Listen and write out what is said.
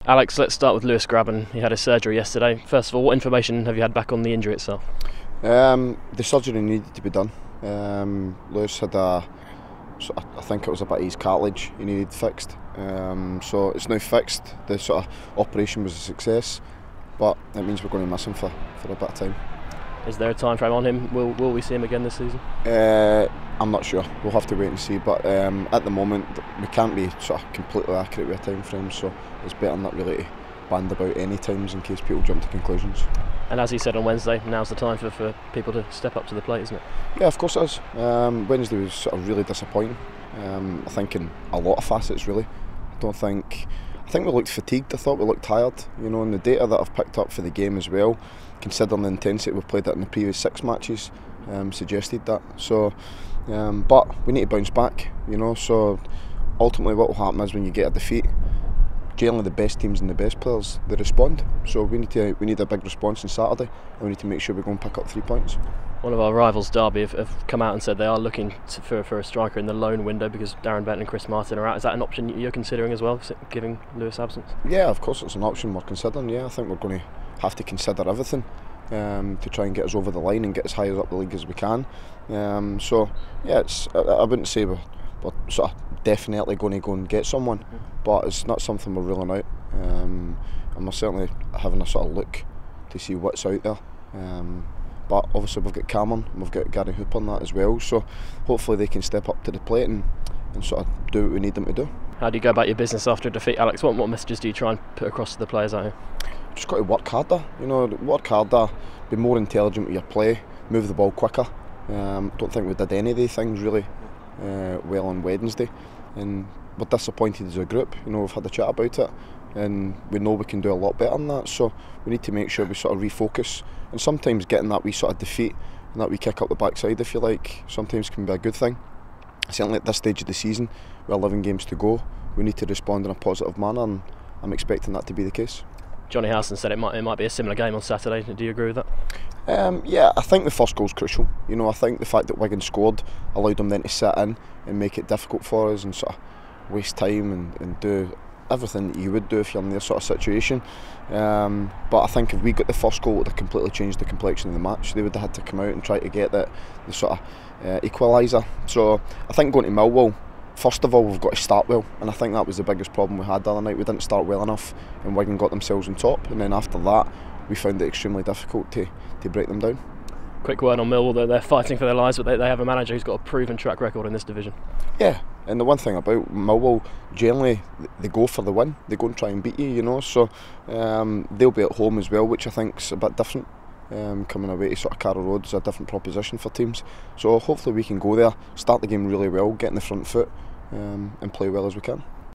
Alex, let's start with Lewis Grabban. He had his surgery yesterday. First of all, what information have you had back on the injury itself? The surgery needed to be done. Lewis had I think it was a bit of his cartilage he needed fixed. So it's now fixed. The sort of operation was a success, but it means we're going to miss him for a bit of time. Is there a time frame on him? Will we see him again this season? I'm not sure. We'll have to wait and see. But at the moment, we can't be sort of completely accurate with a time frame. So it's better not really to band about any times in case people jump to conclusions. And as he said on Wednesday, now's the time for people to step up to the plate, isn't it? Yeah, of course it is. Wednesday was sort of really disappointing. I think in a lot of facets, really. I think we looked fatigued. I thought we looked tired. You know, and the data that I've picked up for the game as well, considering the intensity we've played at in the previous 6 matches, suggested that. So, but we need to bounce back. You know, so ultimately, what will happen is when you get a defeat, generally the best teams and the best players, they respond. So we need a big response on Saturday, and we need to make sure we go and pick up 3 points. One of our rivals, Derby, have come out and said they are looking for a striker in the loan window because Darren Bent and Chris Martin are out. Is that an option you're considering as well, given Lewis' absence? Yeah, of course it's an option we're considering. Yeah, I think we're going to have to consider everything to try and get us over the line and get as high up the league as we can. So yeah, I wouldn't say we're sort of definitely going to go and get someone, but it's not something we're ruling out. And we're certainly having a sort of look to see what's out there. But obviously we've got Cameron and we've got Gary Hooper on that as well, so hopefully they can step up to the plate and sort of do what we need them to do. How do you go about your business after a defeat, Alex? What messages do you try and put across to the players out here? Just got to work harder, you know, work harder, be more intelligent with your play, move the ball quicker. Don't think we did any of these things really well on Wednesday, and we're disappointed as a group. You know, we've had a chat about it, and we know we can do a lot better than that, so we need to make sure we sort of refocus. And sometimes getting that wee sort of defeat and that wee kick up the backside, if you like, sometimes can be a good thing. Certainly at this stage of the season, with 11 games to go, we need to respond in a positive manner, and I'm expecting that to be the case. Johnny Howson said it might be a similar game on Saturday. Do you agree with that? Yeah, I think the first goal's crucial. You know, I think the fact that Wigan scored allowed them then to sit in and make it difficult for us and sort of waste time and do everything that you would do if you're in their sort of situation. But I think if we got the first goal, it would have completely changed the complexion of the match. They would have had to come out and try to get the sort of equaliser. So I think going to Millwall, first of all, we've got to start well, and I think that was the biggest problem we had the other night. We didn't start well enough, and Wigan got themselves on top, and then after that, we found it extremely difficult to break them down. Quick word on Millwall, they're fighting for their lives, but they have a manager who's got a proven track record in this division. Yeah, and the one thing about Millwall, generally they go for the win, they go and try and beat you, you know, so they'll be at home as well, which I think's a bit different. Coming away to sort of Carrow Road is a different proposition for teams, so hopefully we can go there, start the game really well, get in the front foot and play well as we can.